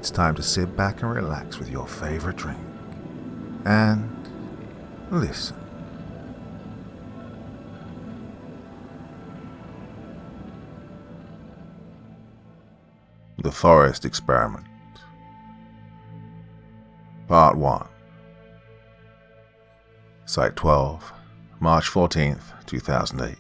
it's time to sit back and relax with your favorite drink. And listen. The Forest Experiment. Part 1. Site 12, March 14th, 2008.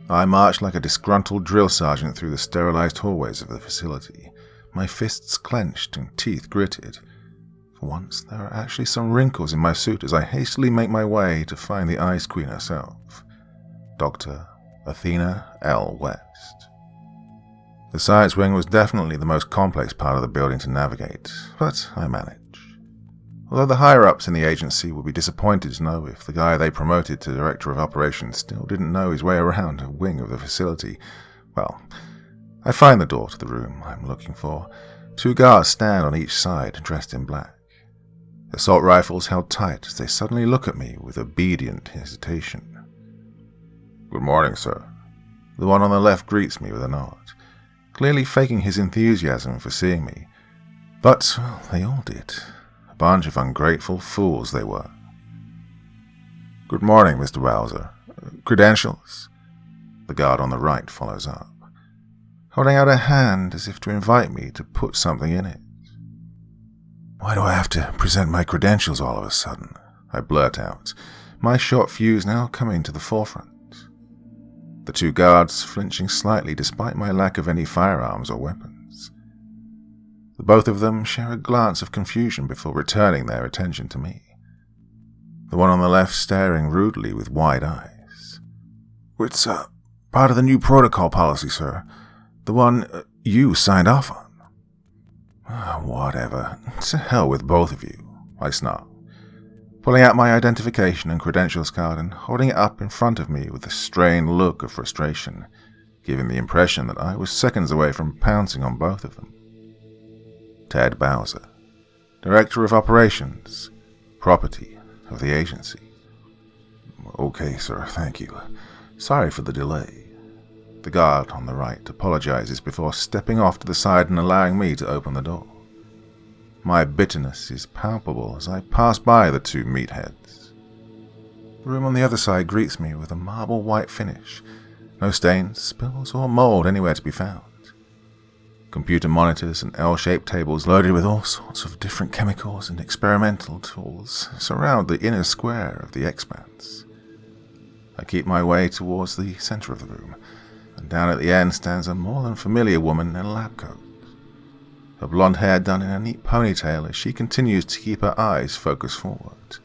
I marched like a disgruntled drill sergeant through the sterilized hallways of the facility, my fists clenched and teeth gritted. For once, there are actually some wrinkles in my suit as I hastily make my way to find the Ice Queen herself, Dr. Athena L. West. The science wing was definitely the most complex part of the building to navigate, but I managed. Although the higher-ups in the agency would be disappointed to know if the guy they promoted to Director of Operations still didn't know his way around a wing of the facility, well, I find the door to the room I'm looking for. 2 guards stand on each side, dressed in black. Assault rifles held tight as they suddenly look at me with obedient hesitation. "Good morning, sir." The one on the left greets me with a nod, clearly faking his enthusiasm for seeing me. But, well, they all did. A bunch of ungrateful fools they were. "Good morning, Mr. Bowser. Credentials?" The guard on the right follows up, holding out a hand as if to invite me to put something in it. "Why do I have to present my credentials all of a sudden?" I blurt out, my short fuse now coming to the forefront. The 2 guards flinching slightly despite my lack of any firearms or weapons. The both of them share a glance of confusion before returning their attention to me. The one on the left staring rudely with wide eyes. "It's part of the new protocol policy, sir. The one you signed off on." Whatever. To hell with both of you, I snarl, pulling out my identification and credentials card and holding it up in front of me with a strained look of frustration, giving the impression that I was seconds away from pouncing on both of them. Ted Bowser, Director of Operations, property of the agency. "Okay, sir, thank you. Sorry for the delay." The guard on the right apologizes before stepping off to the side and allowing me to open the door. My bitterness is palpable as I pass by the 2 meatheads. The room on the other side greets me with a marble white finish. No stains, spills, or mold anywhere to be found. Computer monitors and L-shaped tables loaded with all sorts of different chemicals and experimental tools surround the inner square of the expanse. I keep my way towards the center of the room, and down at the end stands a more than familiar woman in a lab coat. Her blonde hair done in a neat ponytail as she continues to keep her eyes focused forward,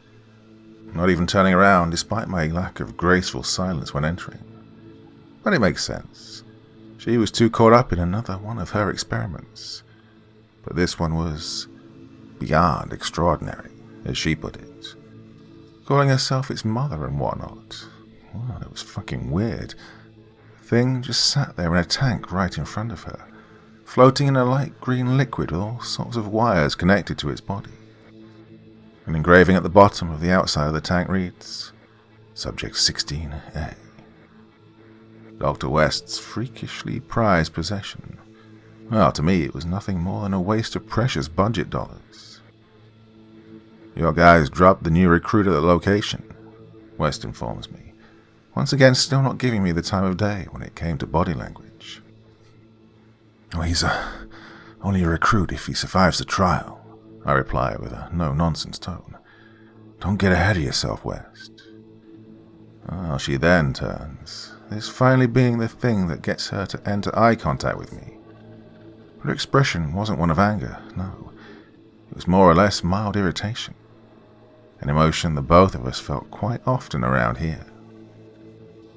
not even turning around despite my lack of graceful silence when entering. But it makes sense. She was too caught up in another one of her experiments. But this one was beyond extraordinary, as she put it. Calling herself its mother and whatnot. Well, it was fucking weird. The thing just sat there in a tank right in front of her, floating in a light green liquid with all sorts of wires connected to its body. An engraving at the bottom of the outside of the tank reads, Subject 16A. Dr. West's freakishly prized possession. Well, to me, it was nothing more than a waste of precious budget dollars. "Your guys dropped the new recruit at the location," West informs me, once again still not giving me the time of day when it came to body language. "Oh, he's only a recruit if he survives the trial," I reply with a no-nonsense tone. "Don't get ahead of yourself, West." Oh, she then turns, this finally being the thing that gets her to enter eye contact with me. But her expression wasn't one of anger, no. It was more or less mild irritation, an emotion that both of us felt quite often around here.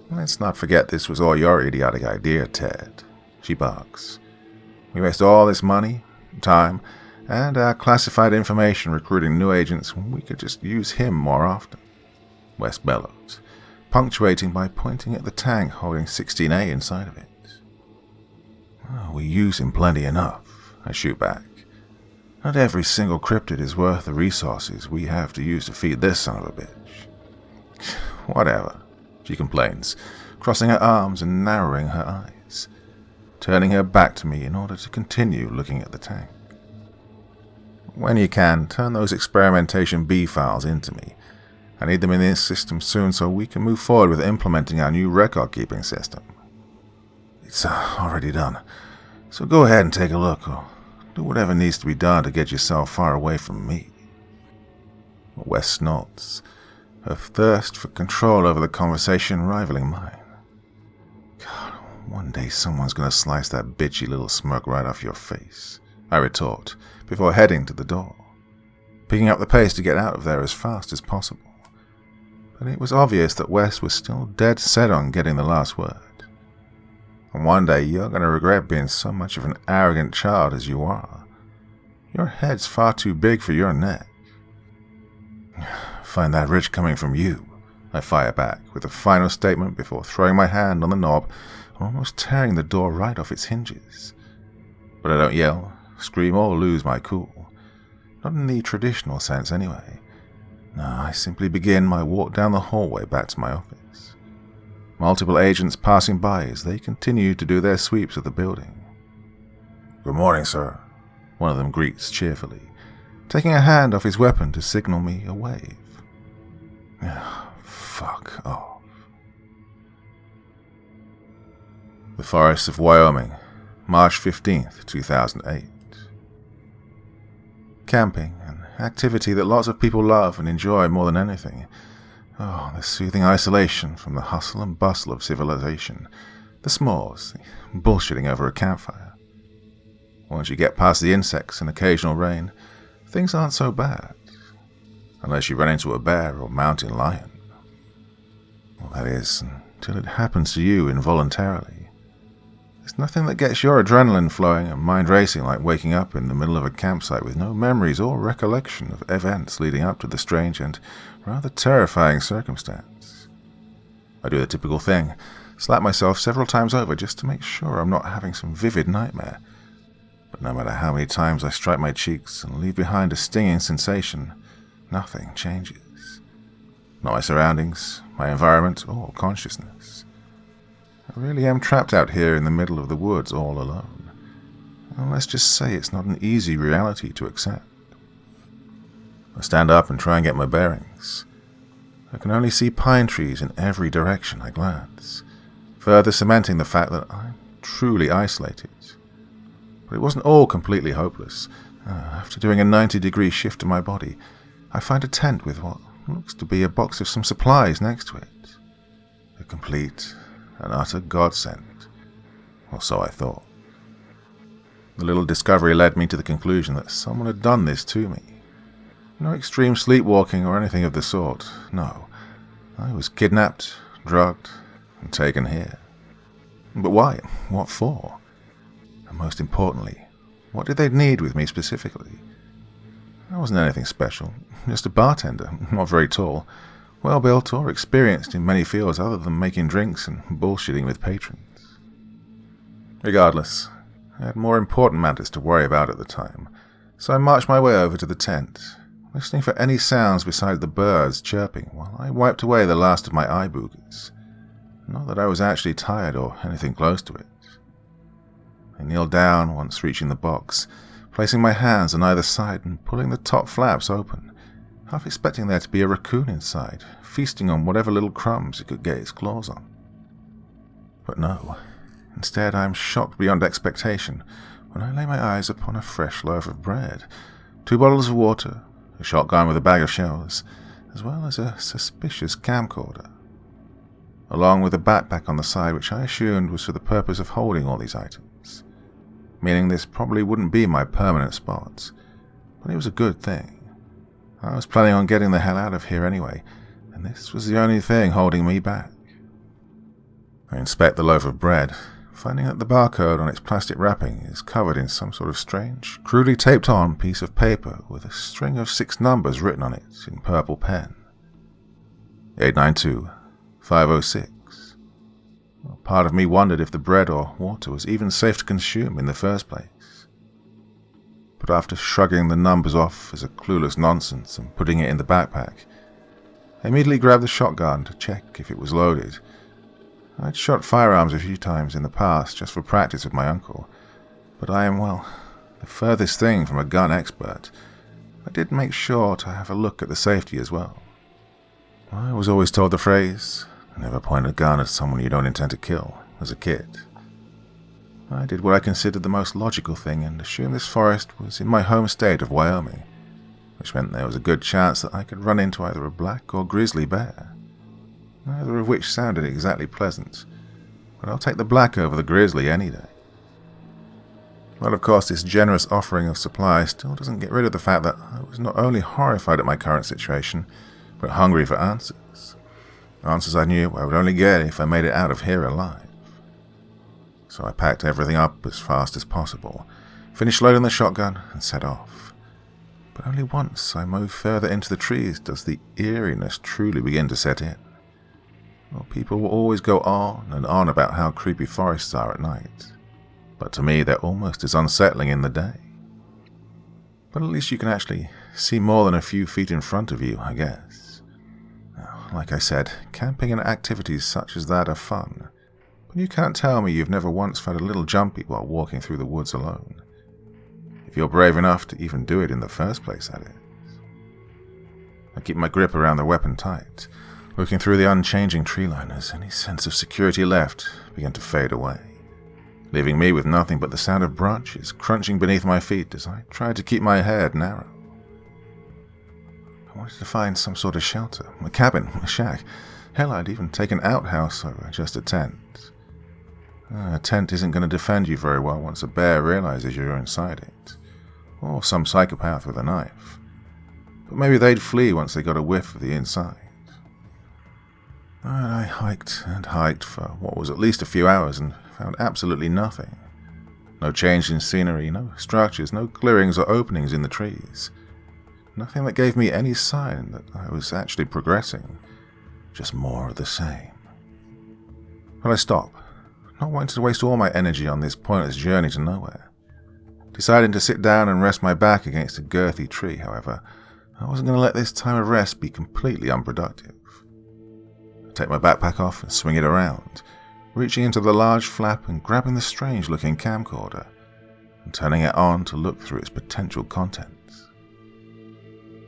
"Let's not forget this was all your idiotic idea, Ted," she barks. "We waste all this money, time, and our classified information recruiting new agents when we could just use him more often," West bellows, punctuating by pointing at the tank holding 16A inside of it. "Oh, we use him plenty enough," I shoot back. "Not every single cryptid is worth the resources we have to use to feed this son of a bitch." "Whatever," she complains, crossing her arms and narrowing her eyes, turning her back to me in order to continue looking at the tank. When you can, turn those experimentation B files into me. I need them in this system soon so we can move forward with implementing our new record-keeping system. It's already done, so go ahead and take a look, or do whatever needs to be done to get yourself far away from me. Wes snorts, her thirst for control over the conversation rivaling mine. God, one day someone's going to slice that bitchy little smirk right off your face, I retort, before heading to the door, picking up the pace to get out of there as fast as possible. But it was obvious that Wes was still dead set on getting the last word. And one day you're going to regret being so much of an arrogant child as you are. Your head's far too big for your neck. Find that rich coming from you, I fire back with a final statement before throwing my hand on the knob, almost tearing the door right off its hinges. But I don't yell, scream, or lose my cool. Not in the traditional sense anyway. No, I simply begin my walk down the hallway back to my office. Multiple agents passing by as they continue to do their sweeps of the building. "Good morning, sir," one of them greets cheerfully, taking a hand off his weapon to signal me a wave. Fuck off. The Forests of Wyoming, March 15th, 2008. Camping, an activity that lots of people love and enjoy more than anything. Oh, the soothing isolation from the hustle and bustle of civilization, the s'mores, the bullshitting over a campfire. Once you get past the insects and occasional rain, things aren't so bad. Unless you run into a bear or mountain lion. Well, that is, until it happens to you involuntarily. There's nothing that gets your adrenaline flowing and mind racing like waking up in the middle of a campsite with no memories or recollection of events leading up to the strange and rather terrifying circumstance. I do the typical thing, slap myself several times over just to make sure I'm not having some vivid nightmare. But no matter how many times I strike my cheeks and leave behind a stinging sensation, nothing changes. Not my surroundings, my environment, or consciousness. I really am trapped out here in the middle of the woods all alone. And let's just say it's not an easy reality to accept. I stand up and try and get my bearings. I can only see pine trees in every direction I glance, further cementing the fact that I'm truly isolated. But it wasn't all completely hopeless. After doing a 90-degree shift to my body, I find a tent with what looks to be a box of some supplies next to it. A complete and utter godsend, or so I thought. The little discovery led me to the conclusion that someone had done this to me. No extreme sleepwalking or anything of the sort, no. I was kidnapped, drugged, and taken here. But why? What for? And most importantly, what did they need with me specifically? I wasn't anything special, just a bartender, not very tall, well-built or experienced in many fields other than making drinks and bullshitting with patrons. Regardless, I had more important matters to worry about at the time, so I marched my way over to the tent, listening for any sounds besides the birds chirping while I wiped away the last of my eye boogers. Not that I was actually tired or anything close to it. I kneeled down once reaching the box, placing my hands on either side and pulling the top flaps open, half expecting there to be a raccoon inside, feasting on whatever little crumbs it could get its claws on. But no. Instead, I am shocked beyond expectation when I lay my eyes upon a fresh loaf of bread, 2 bottles of water, a shotgun with a bag of shells, as well as a suspicious camcorder, along with a backpack on the side which I assumed was for the purpose of holding all these items, meaning this probably wouldn't be my permanent spot, but it was a good thing. I was planning on getting the hell out of here anyway, and this was the only thing holding me back. I inspect the loaf of bread, finding that the barcode on its plastic wrapping is covered in some sort of strange, crudely taped-on piece of paper with a string of 6 numbers written on it in purple pen. 892-506. Part of me wondered if the bread or water was even safe to consume in the first place. But after shrugging the numbers off as a clueless nonsense and putting it in the backpack, I immediately grabbed the shotgun to check if it was loaded. I'd shot firearms a few times in the past just for practice with my uncle, but I am, well, the furthest thing from a gun expert, I did make sure to have a look at the safety as well. I was always told the phrase, "Never point a gun at someone you don't intend to kill," as a kid. I did what I considered the most logical thing and assumed this forest was in my home state of Wyoming, which meant there was a good chance that I could run into either a black or grizzly bear, neither of which sounded exactly pleasant, but I'll take the black over the grizzly any day. Well, of course, this generous offering of supplies still doesn't get rid of the fact that I was not only horrified at my current situation, but hungry for answers. Answers I knew I would only get if I made it out of here alive. So I packed everything up as fast as possible, finished loading the shotgun, and set off. But only once I move further into the trees does the eeriness truly begin to set in. Well, people will always go on and on about how creepy forests are at night, but to me they're almost as unsettling in the day. But at least you can actually see more than a few feet in front of you, I guess. Now, like I said, camping and activities such as that are fun, but you can't tell me you've never once felt a little jumpy while walking through the woods alone. If you're brave enough to even do it in the first place, that is. I keep my grip around the weapon tight, looking through the unchanging tree line as any sense of security left began to fade away, leaving me with nothing but the sound of branches crunching beneath my feet as I tried to keep my head narrow. I wanted to find some sort of shelter, a cabin, a shack. Hell, I'd even take an outhouse over just a tent. A tent isn't going to defend you very well once a bear realizes you're inside it, or some psychopath with a knife. But maybe they'd flee once they got a whiff of the inside. And I hiked and hiked for what was at least a few hours and found absolutely nothing. No change in scenery, no structures, no clearings or openings in the trees. Nothing that gave me any sign that I was actually progressing. Just more of the same. But I stopped, not wanting to waste all my energy on this pointless journey to nowhere. Deciding to sit down and rest my back against a girthy tree, however, I wasn't going to let this time of rest be completely unproductive. I take my backpack off and swing it around, reaching into the large flap and grabbing the strange-looking camcorder, and turning it on to look through its potential contents.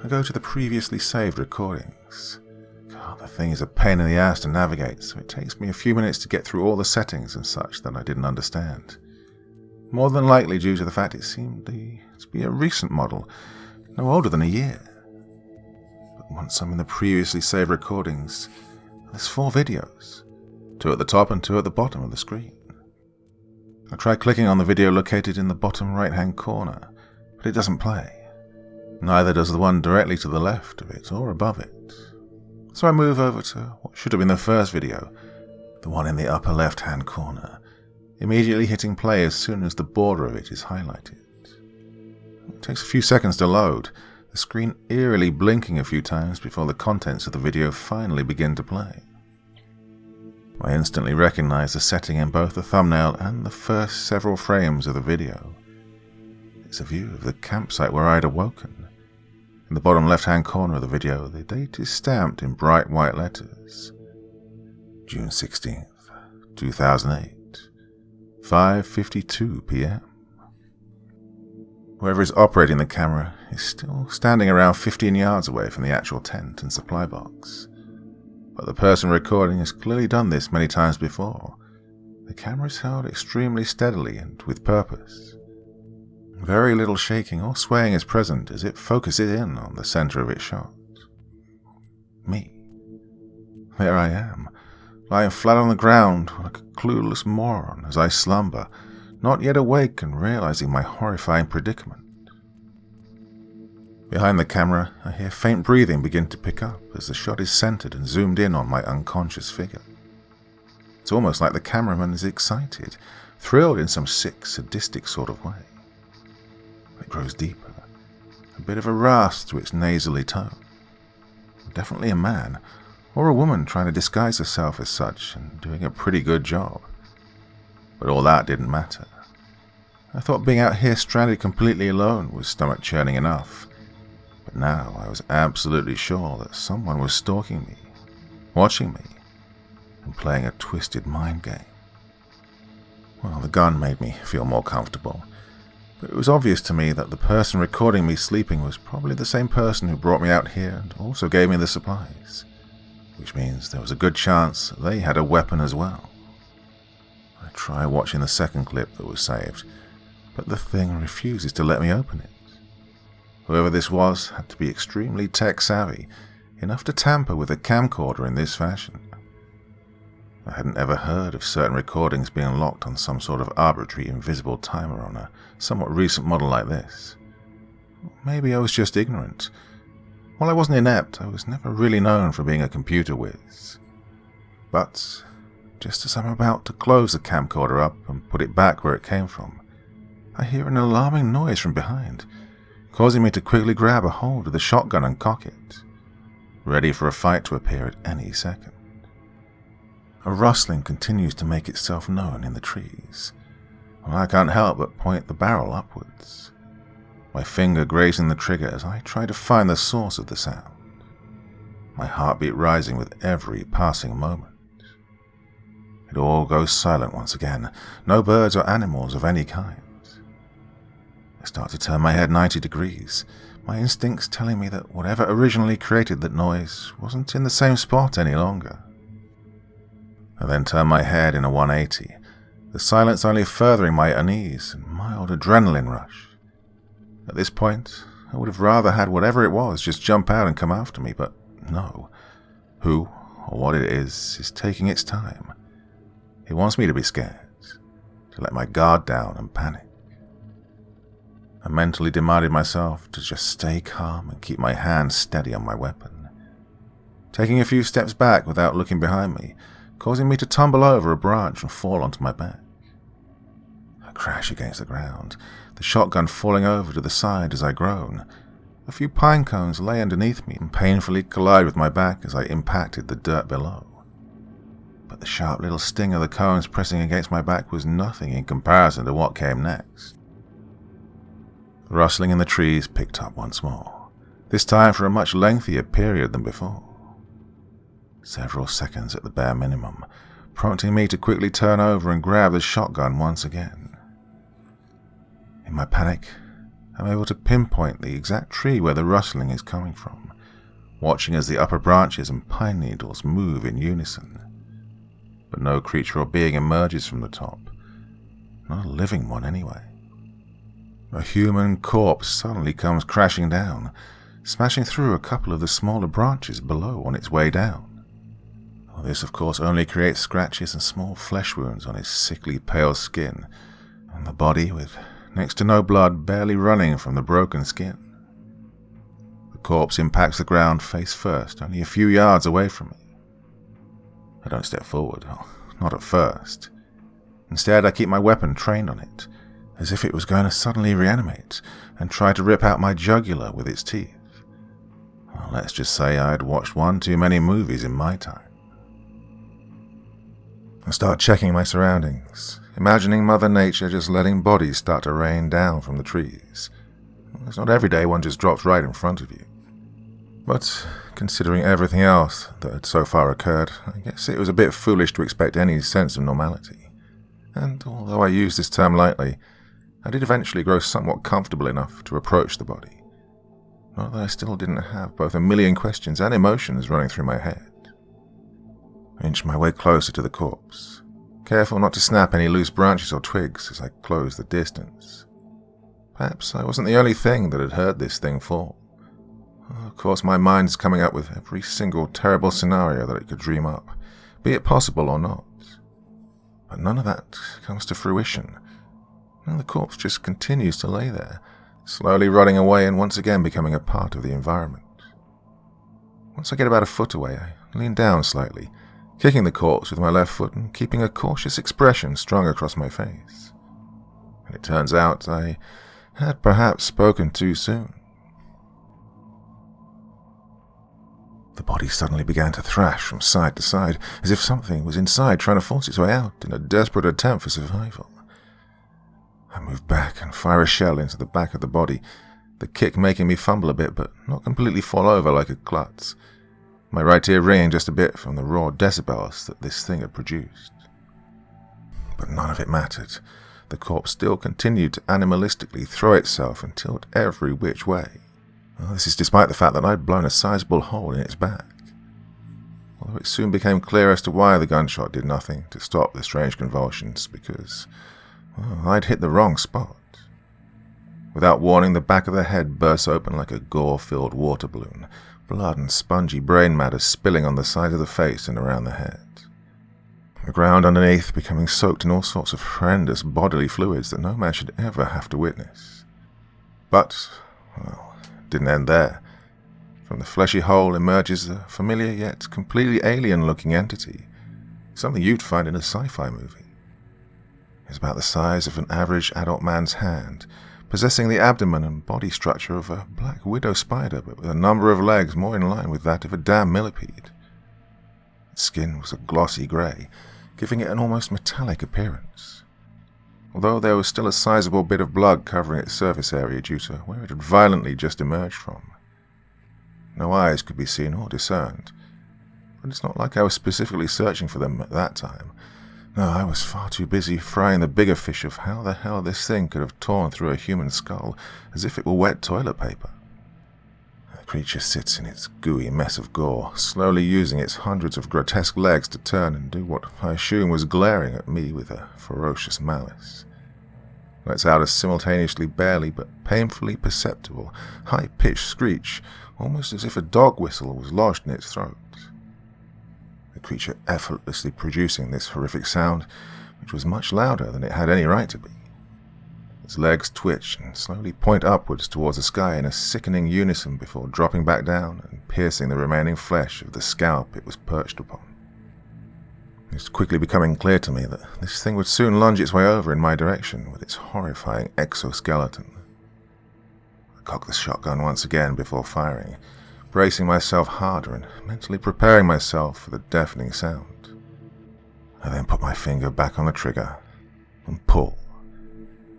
I go to the previously saved recordings. God, the thing is a pain in the ass to navigate, so it takes me a few minutes to get through all the settings and such that I didn't understand. More than likely due to the fact it seemed to be a recent model, no older than a year. But once I'm in the previously saved recordings, there's 4 videos, 2 at the top and 2 at the bottom of the screen. I try clicking on the video located in the bottom right-hand corner, but it doesn't play. Neither does the one directly to the left of it or above it. So I move over to what should have been the first video, the one in the upper left-hand corner, immediately hitting play as soon as the border of it is highlighted. It takes a few seconds to load, the screen eerily blinking a few times before the contents of the video finally begin to play. I instantly recognize the setting in both the thumbnail and the first several frames of the video. It's a view of the campsite where I had awoken. In the bottom left-hand corner of the video, the date is stamped in bright white letters. June 16th, 2008, 5:52 p.m. Whoever is operating the camera is still standing around 15 yards away from the actual tent and supply box. But the person recording has clearly done this many times before. The camera is held extremely steadily and with purpose. Very little shaking or swaying is present as it focuses in on the center of its shot. Me. There I am, lying flat on the ground like a clueless moron as I slumber, not yet awake and realizing my horrifying predicament. Behind the camera, I hear faint breathing begin to pick up as the shot is centered and zoomed in on my unconscious figure. It's almost like the cameraman is excited, thrilled in some sick, sadistic sort of way. It grows deeper, a bit of a rasp to its nasally tone. Definitely a man, or a woman trying to disguise herself as such and doing a pretty good job. But all that didn't matter. I thought being out here stranded completely alone was stomach-churning enough, but now I was absolutely sure that someone was stalking me, watching me, and playing a twisted mind game. Well, the gun made me feel more comfortable. But it was obvious to me that the person recording me sleeping was probably the same person who brought me out here and also gave me the supplies, which means there was a good chance they had a weapon as well. I try watching the second clip that was saved, but the thing refuses to let me open it. Whoever this was had to be extremely tech-savvy, enough to tamper with a camcorder in this fashion. I hadn't ever heard of certain recordings being locked on some sort of arbitrary invisible timer on a somewhat recent model like this. Maybe I was just ignorant. While I wasn't inept, I was never really known for being a computer whiz. But just as I'm about to close the camcorder up and put it back where it came from, I hear an alarming noise from behind, causing me to quickly grab a hold of the shotgun and cock it, ready for a fight to appear at any second. A rustling continues to make itself known in the trees, and I can't help but point the barrel upwards, my finger grazing the trigger as I try to find the source of the sound, my heartbeat rising with every passing moment. It all goes silent once again, no birds or animals of any kind. I start to turn my head 90 degrees, my instincts telling me that whatever originally created that noise wasn't in the same spot any longer. I then turn my head in a 180, the silence only furthering my unease and mild adrenaline rush. At this point, I would have rather had whatever it was just jump out and come after me, but no. Who, or what it is taking its time. It wants me to be scared, to let my guard down and panic. I mentally demanded myself to just stay calm and keep my hand steady on my weapon, taking a few steps back without looking behind me, causing me to tumble over a branch and fall onto my back. I crash against the ground, the shotgun falling over to the side as I groan. A few pine cones lay underneath me and painfully collide with my back as I impacted the dirt below. But the sharp little sting of the cones pressing against my back was nothing in comparison to what came next. The rustling in the trees picked up once more, this time for a much lengthier period than before. Several seconds at the bare minimum, prompting me to quickly turn over and grab the shotgun once again. In my panic, I'm able to pinpoint the exact tree where the rustling is coming from, watching as the upper branches and pine needles move in unison. But no creature or being emerges from the top, not a living one anyway. A human corpse suddenly comes crashing down, smashing through a couple of the smaller branches below on its way down. This, of course, only creates scratches and small flesh wounds on his sickly pale skin, and the body with next to no blood barely running from the broken skin. The corpse impacts the ground face first, only a few yards away from me. I don't step forward, not at first. Instead, I keep my weapon trained on it, as if it was going to suddenly reanimate and try to rip out my jugular with its teeth. Well, let's just say I had watched one too many movies in my time. I start checking my surroundings, imagining Mother Nature just letting bodies start to rain down from the trees. It's not every day one just drops right in front of you. But considering everything else that had so far occurred, I guess it was a bit foolish to expect any sense of normality. And although I use this term lightly, I did eventually grow somewhat comfortable enough to approach the body. Not that I still didn't have both a million questions and emotions running through my head. I inched my way closer to the corpse, careful not to snap any loose branches or twigs as I closed the distance. Perhaps I wasn't the only thing that had heard this thing fall. Of course, my mind's coming up with every single terrible scenario that it could dream up, be it possible or not. But none of that comes to fruition, and the corpse just continues to lay there, slowly rotting away and once again becoming a part of the environment. Once I get about a foot away, I lean down slightly, kicking the corpse with my left foot and keeping a cautious expression strung across my face. And it turns out I had perhaps spoken too soon. The body suddenly began to thrash from side to side, as if something was inside trying to force its way out in a desperate attempt for survival. I move back and fire a shell into the back of the body, the kick making me fumble a bit but not completely fall over like a klutz, my right ear ringing just a bit from the raw decibels that this thing had produced. But none of it mattered. the corpse still continued to animalistically throw itself and tilt every which way. Well, this is despite the fact that I'd blown a sizable hole in its back. Although it soon became clear as to why the gunshot did nothing to stop the strange convulsions, because, well, I'd hit the wrong spot. Without warning, the back of the head burst open like a gore-filled water balloon, blood and spongy brain matter spilling on the side of the face and around the head. The ground underneath becoming soaked in all sorts of horrendous bodily fluids that no man should ever have to witness. But, well, it didn't end there. From the fleshy hole emerges a familiar yet completely alien-looking entity, something you'd find in a sci-fi movie. It's about the size of an average adult man's hand, possessing the abdomen and body structure of a black widow spider, but with a number of legs more in line with that of a damn millipede. Its skin was a glossy grey, giving it an almost metallic appearance, although there was still a sizable bit of blood covering its surface area due to where it had violently just emerged from. No eyes could be seen or discerned, but it's not like I was specifically searching for them at that time. No, I was far too busy frying the bigger fish of how the hell this thing could have torn through a human skull as if it were wet toilet paper. The creature sits in its gooey mess of gore, slowly using its hundreds of grotesque legs to turn and do what I assume was glaring at me with a ferocious malice. Lets out a simultaneously barely but painfully perceptible, high-pitched screech, almost as if a dog whistle was lodged in its throat. The creature effortlessly producing this horrific sound, which was much louder than it had any right to be. Its legs twitch and slowly point upwards towards the sky in a sickening unison before dropping back down and piercing the remaining flesh of the scalp it was perched upon. It was quickly becoming clear to me that this thing would soon lunge its way over in my direction with its horrifying exoskeleton. I cocked the shotgun once again before firing, bracing myself harder and mentally preparing myself for the deafening sound. I then put my finger back on the trigger and pull,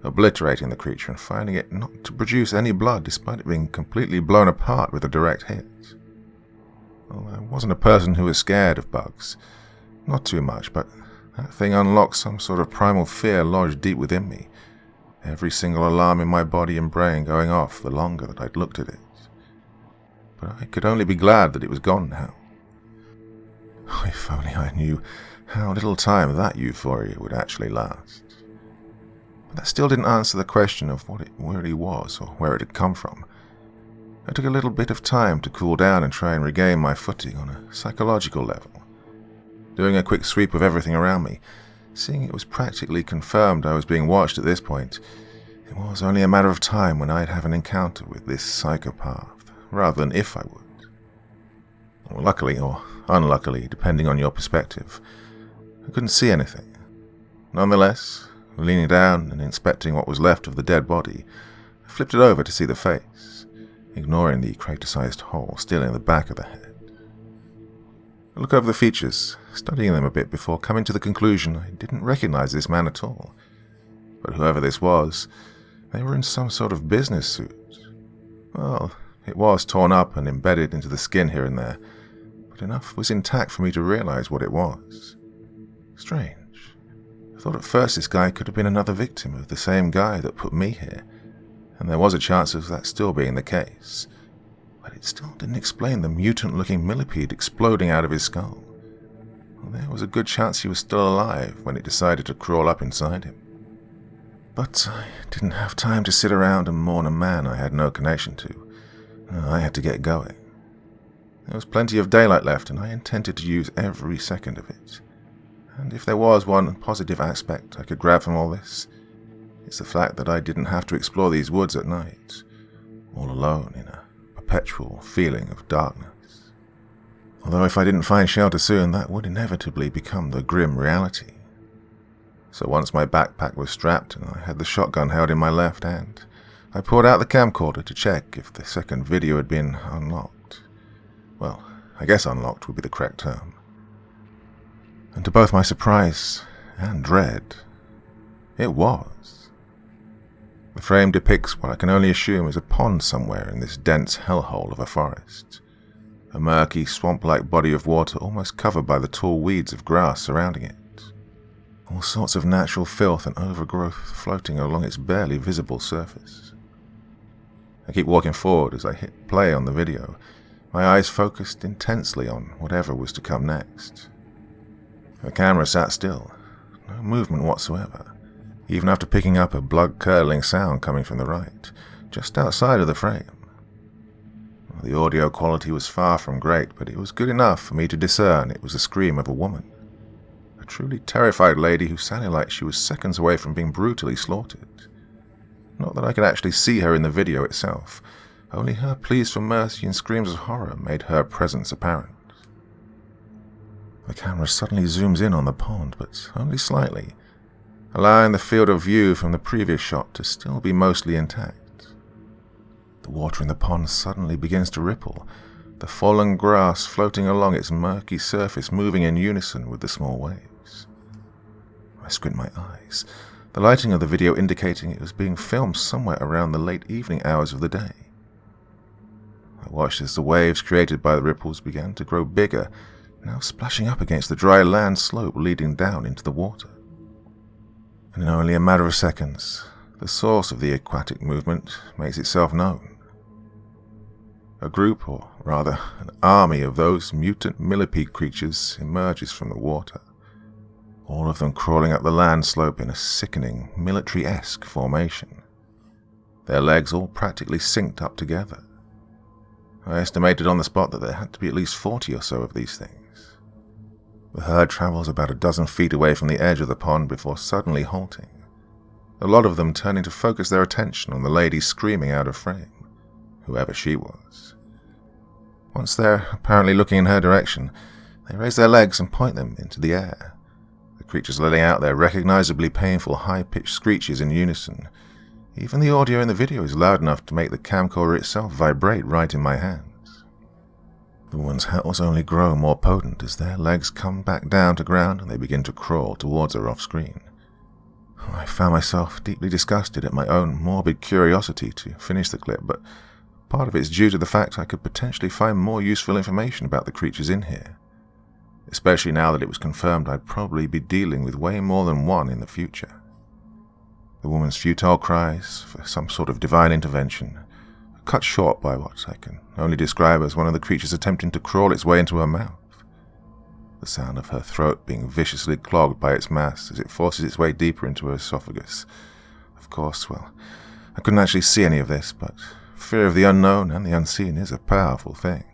obliterating the creature and finding it not to produce any blood despite it being completely blown apart with a direct hit. Well, I wasn't a person who was scared of bugs. Not too much, but that thing unlocked some sort of primal fear lodged deep within me, every single alarm in my body and brain going off the longer that I'd looked at it. But I could only be glad that it was gone now. If only I knew how little time that euphoria would actually last. But that still didn't answer the question of what it really was or where it had come from. I took a little bit of time to cool down and try and regain my footing on a psychological level. Doing a quick sweep of everything around me, seeing it was practically confirmed I was being watched at this point, it was only a matter of time when I'd have an encounter with this psychopath, rather than if I would. Well, luckily, or unluckily, depending on your perspective, I couldn't see anything. Nonetheless, leaning down and inspecting what was left of the dead body, I flipped it over to see the face, ignoring the crater-sized hole still in the back of the head. I looked over the features, studying them a bit before coming to the conclusion I didn't recognize this man at all. But whoever this was, they were in some sort of business suit. Well, it was torn up and embedded into the skin here and there, but enough was intact for me to realize what it was. Strange. I thought at first this guy could have been another victim of the same guy that put me here, and there was a chance of that still being the case. But it still didn't explain the mutant-looking millipede exploding out of his skull. Well, there was a good chance he was still alive when it decided to crawl up inside him. But I didn't have time to sit around and mourn a man I had no connection to. I had to get going. There was plenty of daylight left, and I intended to use every second of it. And if there was one positive aspect I could grab from all this, it's the fact that I didn't have to explore these woods at night, all alone in a perpetual feeling of darkness. Although if I didn't find shelter soon, that would inevitably become the grim reality. So once my backpack was strapped and I had the shotgun held in my left hand, I pulled out the camcorder to check if the second video had been unlocked. Well, I guess unlocked would be the correct term. And to both my surprise and dread, it was. The frame depicts what I can only assume is a pond somewhere in this dense hellhole of a forest. A murky, swamp-like body of water almost covered by the tall weeds of grass surrounding it. all sorts of natural filth and overgrowth floating along its barely visible surface. I keep walking forward as I hit play on the video, my eyes focused intensely on whatever was to come next. The camera sat still, no movement whatsoever, even after picking up a blood-curdling sound coming from the right, just outside of the frame. The audio quality was far from great, but it was good enough for me to discern it was the scream of a woman. A truly terrified lady who sounded like she was seconds away from being brutally slaughtered. Not that I could actually see her in the video itself, only her pleas for mercy and screams of horror made her presence apparent. The camera suddenly zooms in on the pond, but only slightly, allowing the field of view from the previous shot to still be mostly intact. The water in the pond suddenly begins to ripple, the fallen grass floating along its murky surface moving in unison with the small waves. I squint my eyes, the lighting of the video indicating it was being filmed somewhere around the late evening hours of the day. I watched as the waves created by the ripples began to grow bigger, now splashing up against the dry land slope leading down into the water. And in only a matter of seconds, the source of the aquatic movement makes itself known. A group, or rather an army of those mutant millipede creatures emerges from the water, all of them crawling up the land slope in a sickening, military-esque formation, their legs all practically synced up together. I estimated on the spot that there had to be at least 40 or so of these things. The herd travels about a dozen feet away from the edge of the pond before suddenly halting, a lot of them turning to focus their attention on the lady screaming out of frame, whoever she was. Once they're apparently looking in her direction, they raise their legs and point them into the air, the creatures letting out their recognizably painful high-pitched screeches in unison. Even the audio in the video is loud enough to make the camcorder itself vibrate right in my hands. The woman's howls only grow more potent as their legs come back down to ground and they begin to crawl towards her off-screen. I found myself deeply disgusted at my own morbid curiosity to finish the clip, but part of it's due to the fact I could potentially find more useful information about the creatures in here, especially now that it was confirmed I'd probably be dealing with way more than one in the future. The woman's futile cries for some sort of divine intervention are cut short by what I can only describe as one of the creatures attempting to crawl its way into her mouth. The sound of her throat being viciously clogged by its mass as it forces its way deeper into her esophagus. Of course, well, I couldn't actually see any of this, but fear of the unknown and the unseen is a powerful thing.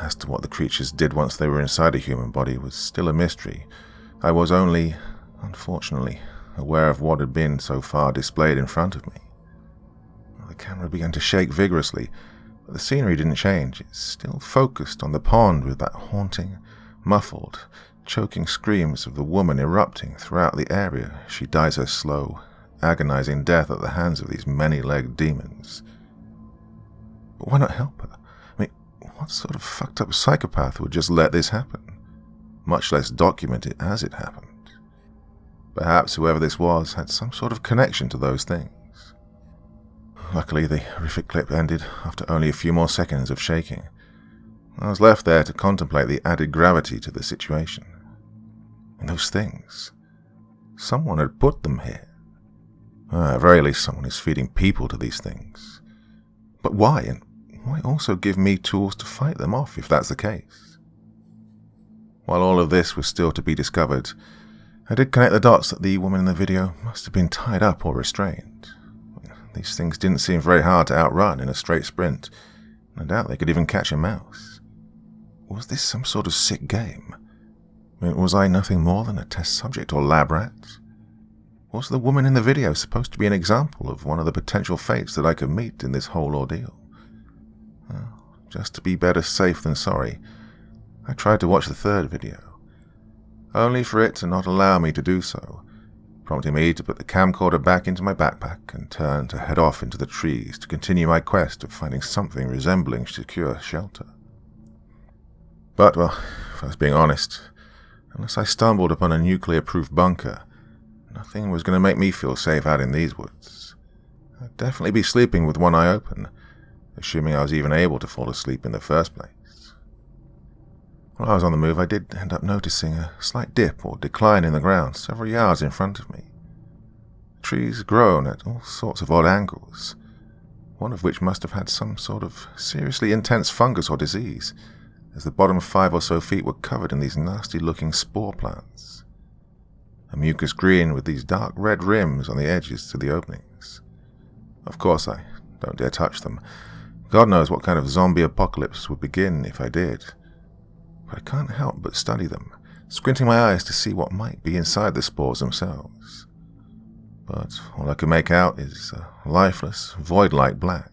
As to what the creatures did once they were inside a human body was still a mystery. I was only, unfortunately, aware of what had been so far displayed in front of me. The camera began to shake vigorously, but the scenery didn't change. It still focused on the pond with that haunting, muffled, choking screams of the woman erupting throughout the area as she dies her slow, agonizing death at the hands of these many-legged demons. But why not help her? I mean, what sort of fucked up psychopath would just let this happen, much less document it as it happened? Perhaps whoever this was had some sort of connection to those things. Luckily, the horrific clip ended after only a few more seconds of shaking. I was left there to contemplate the added gravity to the situation. And those things, someone had put them here. At the very least, someone is feeding people to these things. But why? And why also give me tools to fight them off if that's the case? While all of this was still to be discovered, I did connect the dots that the woman in the video must have been tied up or restrained. These things didn't seem very hard to outrun in a straight sprint, and I doubt they could even catch a mouse. Was this some sort of sick game? I mean, was I nothing more than a test subject or lab rat? Was the woman in the video supposed to be an example of one of the potential fates that I could meet in this whole ordeal? Well, just to be better safe than sorry, I tried to watch the third video, only for it to not allow me to do so, prompting me to put the camcorder back into my backpack and turn to head off into the trees to continue my quest of finding something resembling secure shelter. But, well, if I was being honest, unless I stumbled upon a nuclear-proof bunker, nothing was going to make me feel safe out in these woods. I'd definitely be sleeping with one eye open, assuming I was even able to fall asleep in the first place. While I was on the move, I did end up noticing a slight dip or decline in the ground several yards in front of me. The trees grown at all sorts of odd angles, one of which must have had some sort of seriously intense fungus or disease, as the bottom 5 or so feet were covered in these nasty-looking spore plants. A mucus green with these dark red rims on the edges to the openings. Of course, I don't dare touch them. God knows what kind of zombie apocalypse would begin if I did. But I can't help but study them, squinting my eyes to see what might be inside the spores themselves. But all I can make out is a lifeless, void-like black.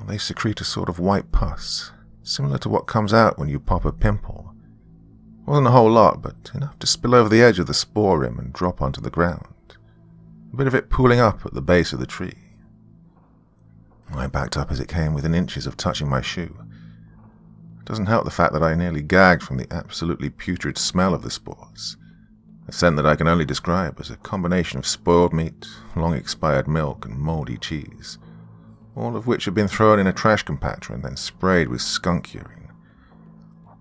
They secrete a sort of white pus, similar to what comes out when you pop a pimple. Wasn't a whole lot, but enough to spill over the edge of the spore rim and drop onto the ground, a bit of it pooling up at the base of the tree. I backed up as it came within inches of touching my shoe. It doesn't help the fact that I nearly gagged from the absolutely putrid smell of the spores, a scent that I can only describe as a combination of spoiled meat, long-expired milk, and mouldy cheese, all of which had been thrown in a trash compactor and then sprayed with skunk urine.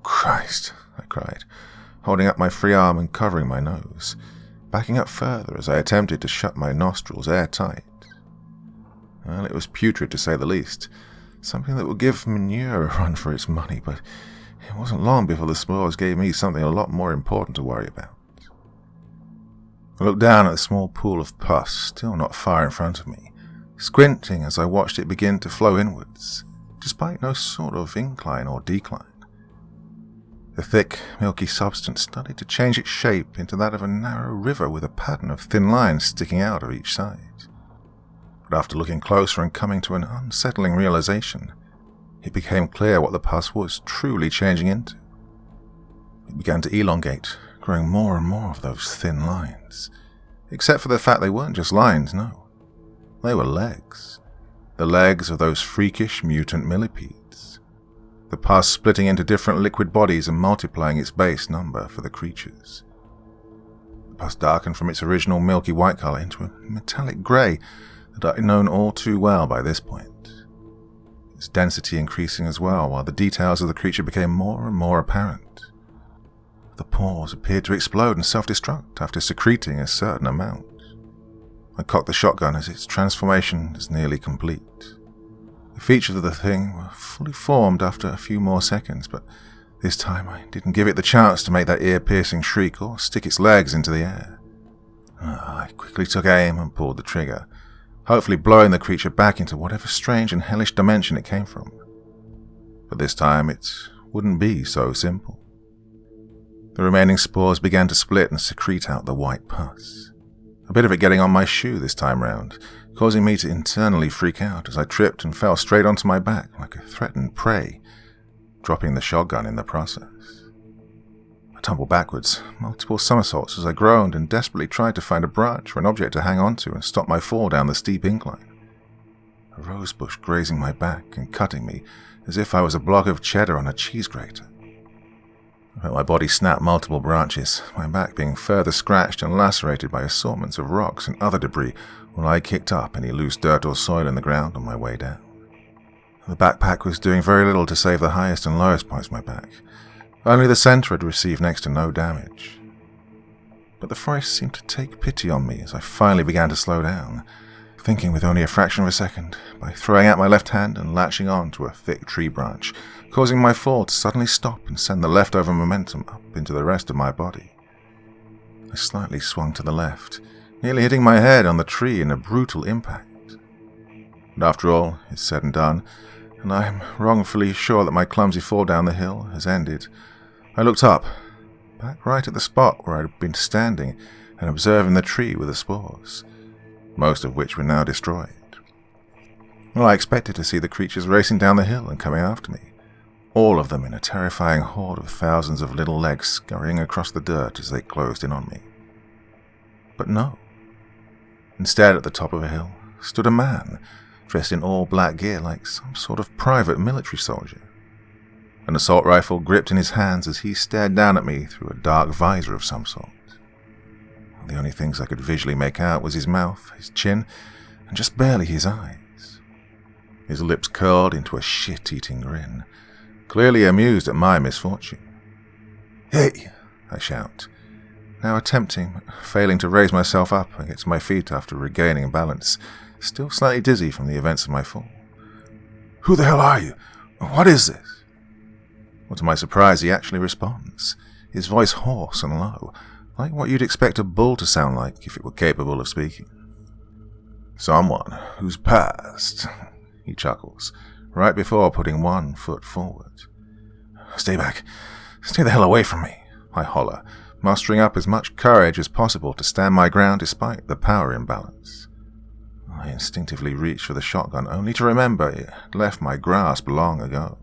"Christ," I cried, holding up my free arm and covering my nose, backing up further as I attempted to shut my nostrils airtight. Well, it was putrid to say the least, something that would give manure a run for its money, but it wasn't long before the spores gave me something a lot more important to worry about. I looked down at the small pool of pus, still not far in front of me, squinting as I watched it begin to flow inwards, despite no sort of incline or decline. The thick, milky substance started to change its shape into that of a narrow river with a pattern of thin lines sticking out of each side. But after looking closer and coming to an unsettling realization, it became clear what the pus was truly changing into. It began to elongate, growing more and more of those thin lines, except for the fact they weren't just lines, no. They were legs. The legs of those freakish mutant millipedes. The pus splitting into different liquid bodies and multiplying its base number for the creatures. The pus darkened from its original milky white color into a metallic grey that I'd known all too well by this point. Its density increasing as well, while the details of the creature became more and more apparent. The pores appeared to explode and self-destruct after secreting a certain amount. I cocked the shotgun as its transformation was nearly complete. The features of the thing were fully formed after a few more seconds, but this time I didn't give it the chance to make that ear-piercing shriek or stick its legs into the air. I quickly took aim and pulled the trigger, hopefully blowing the creature back into whatever strange and hellish dimension it came from. But this time it wouldn't be so simple. The remaining spores began to split and secrete out the white pus, a bit of it getting on my shoe this time round, causing me to internally freak out as I tripped and fell straight onto my back like a threatened prey, dropping the shotgun in the process. I tumbled backwards, multiple somersaults as I groaned and desperately tried to find a branch or an object to hang onto and stop my fall down the steep incline. A rosebush grazing my back and cutting me as if I was a block of cheddar on a cheese grater. I felt my body snap multiple branches, my back being further scratched and lacerated by assortments of rocks and other debris while I kicked up any loose dirt or soil in the ground on my way down. The backpack was doing very little to save the highest and lowest points of my back. Only the center had received next to no damage. But the forest seemed to take pity on me as I finally began to slow down, thinking with only a fraction of a second, by throwing out my left hand and latching on to a thick tree branch, causing my fall to suddenly stop and send the leftover momentum up into the rest of my body. I slightly swung to the left, nearly hitting my head on the tree in a brutal impact. But after all is said and done, and I am wrongfully sure that my clumsy fall down the hill has ended, I looked up, back right at the spot where I had been standing and observing the tree with the spores, most of which were now destroyed. Well, I expected to see the creatures racing down the hill and coming after me, all of them in a terrifying horde of thousands of little legs scurrying across the dirt as they closed in on me. But no. Instead, at the top of a hill, stood a man, dressed in all black gear like some sort of private military soldier, an assault rifle gripped in his hands as he stared down at me through a dark visor of some sort. The only things I could visually make out was his mouth, his chin, and just barely his eyes. His lips curled into a shit-eating grin, clearly amused at my misfortune. "Hey!" I shout, now attempting, but failing to raise myself up against my feet after regaining balance, still slightly dizzy from the events of my fall. "Who the hell are you? What is this?" Well, to my surprise, he actually responds, his voice hoarse and low, like what you'd expect a bull to sound like if it were capable of speaking. "Someone who's passed," he chuckles, right before putting one foot forward. "Stay back. Stay the hell away from me," I holler, mustering up as much courage as possible to stand my ground despite the power imbalance. I instinctively reach for the shotgun, only to remember it had left my grasp long ago.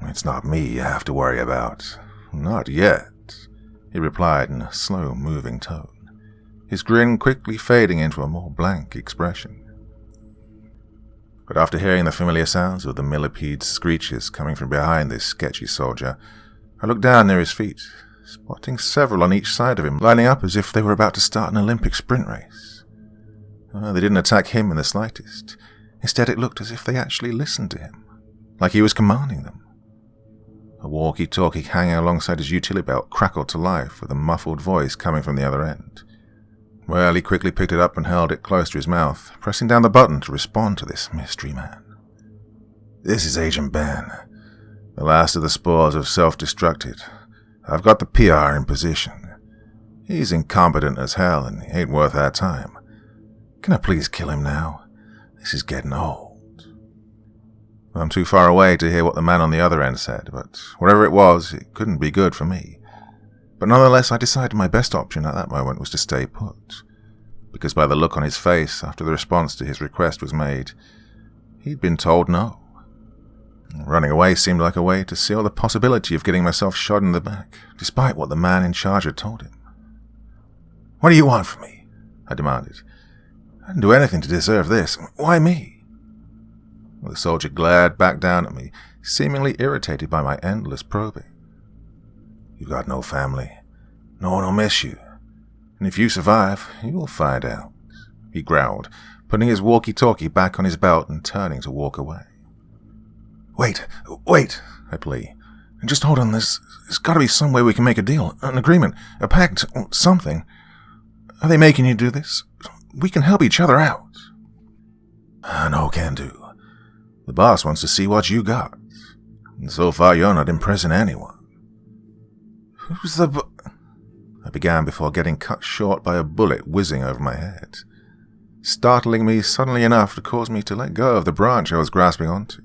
"It's not me you have to worry about. Not yet," he replied in a slow-moving tone, his grin quickly fading into a more blank expression. But after hearing the familiar sounds of the millipede's screeches coming from behind this sketchy soldier, I looked down near his feet, spotting several on each side of him, lining up as if they were about to start an Olympic sprint race. They didn't attack him in the slightest. Instead, it looked as if they actually listened to him, like he was commanding them. A walkie-talkie hanging alongside his utility belt crackled to life with a muffled voice coming from the other end. Well, he quickly picked it up and held it close to his mouth, pressing down the button to respond to this mystery man. "This is Agent Ben. The last of the spores have self-destructed. I've got the PR in position. He's incompetent as hell and he ain't worth our time. Can I please kill him now? This is getting old." I'm too far away to hear what the man on the other end said, but whatever it was, it couldn't be good for me. But nonetheless, I decided my best option at that moment was to stay put, because by the look on his face after the response to his request was made, he'd been told no. Running away seemed like a way to seal the possibility of getting myself shot in the back, despite what the man in charge had told him. "What do you want from me?" I demanded. "I didn't do anything to deserve this. Why me?" The soldier glared back down at me, seemingly irritated by my endless probing. "You've got no family. No one will miss you. And if you survive, you'll find out," he growled, putting his walkie-talkie back on his belt and turning to walk away. Wait, I plea. "Just hold on, there's got to be some way we can make a deal, an agreement, a pact, something. Are they making you do this? We can help each other out." "No can do. The boss wants to see what you got. And so far you're not impressing anyone." "Who's the I began before getting cut short by a bullet whizzing over my head, startling me suddenly enough to cause me to let go of the branch I was grasping onto.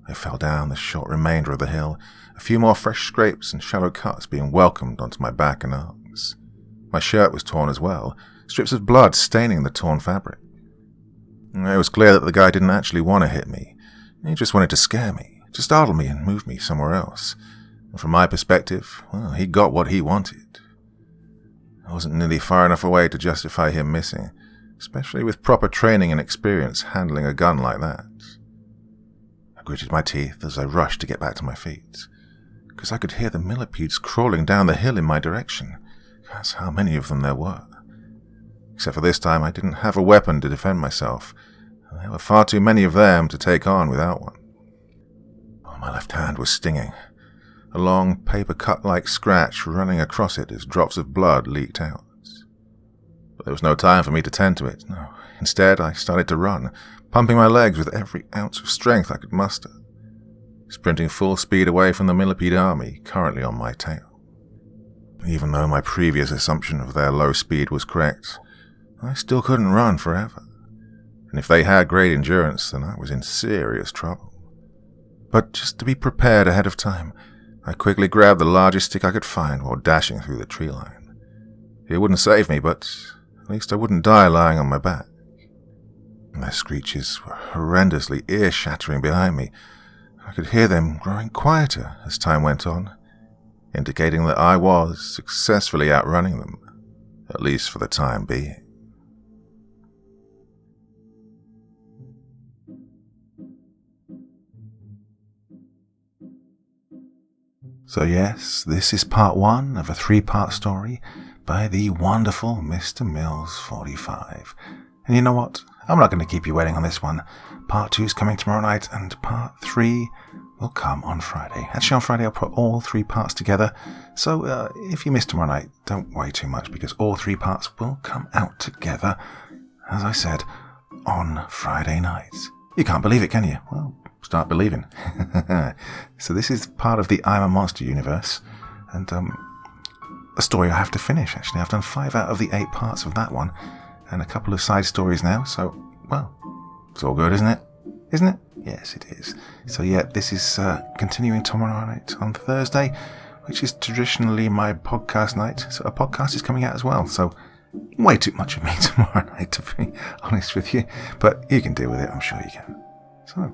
I fell down the short remainder of the hill, a few more fresh scrapes and shallow cuts being welcomed onto my back and arms. My shirt was torn as well, strips of blood staining the torn fabric. It was clear that the guy didn't actually want to hit me. He just wanted to scare me, to startle me and move me somewhere else. And from my perspective, well, he got what he wanted. I wasn't nearly far enough away to justify him missing, especially with proper training and experience handling a gun like that. I gritted my teeth as I rushed to get back to my feet, because I could hear the millipedes crawling down the hill in my direction. That's how many of them there were. Except for this time, I didn't have a weapon to defend myself. There were far too many of them to take on without one. My left hand was stinging, a long paper-cut-like scratch running across it as drops of blood leaked out. But there was no time for me to tend to it. No. Instead, I started to run, pumping my legs with every ounce of strength I could muster, sprinting full speed away from the millipede army currently on my tail. Even though my previous assumption of their low speed was correct, I still couldn't run forever, and if they had great endurance, then I was in serious trouble. But just to be prepared ahead of time, I quickly grabbed the largest stick I could find while dashing through the tree line. It wouldn't save me, but at least I wouldn't die lying on my back. Their screeches were horrendously ear-shattering behind me. I could hear them growing quieter as time went on, indicating that I was successfully outrunning them, at least for the time being. So yes, this is part 1 of a 3-part story by the wonderful Mr. Mills 45. And you know what? I'm not going to keep you waiting on this one. Part 2 is coming tomorrow night, and part 3 will come on Friday. Actually, on Friday I'll put all 3 parts together. So if you miss tomorrow night, don't worry too much, because all 3 parts will come out together, as I said, on Friday nights. You can't believe it, can you? Well, start believing. So this is part of the I'm a Monster universe, and a story I have to finish, actually. I've done 5 out of the 8 parts of that one, and a couple of side stories now, so, well, it's all good, isn't it? Isn't it? Yes, it is. So yeah, this is continuing tomorrow night on Thursday, which is traditionally my podcast night. So a podcast is coming out as well. So way too much of me tomorrow night, to be honest with you. But you can deal with it, I'm sure you can. So,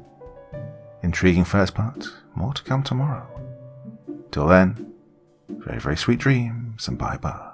intriguing first part. More to come tomorrow. Till then, very, very sweet dreams and bye-bye.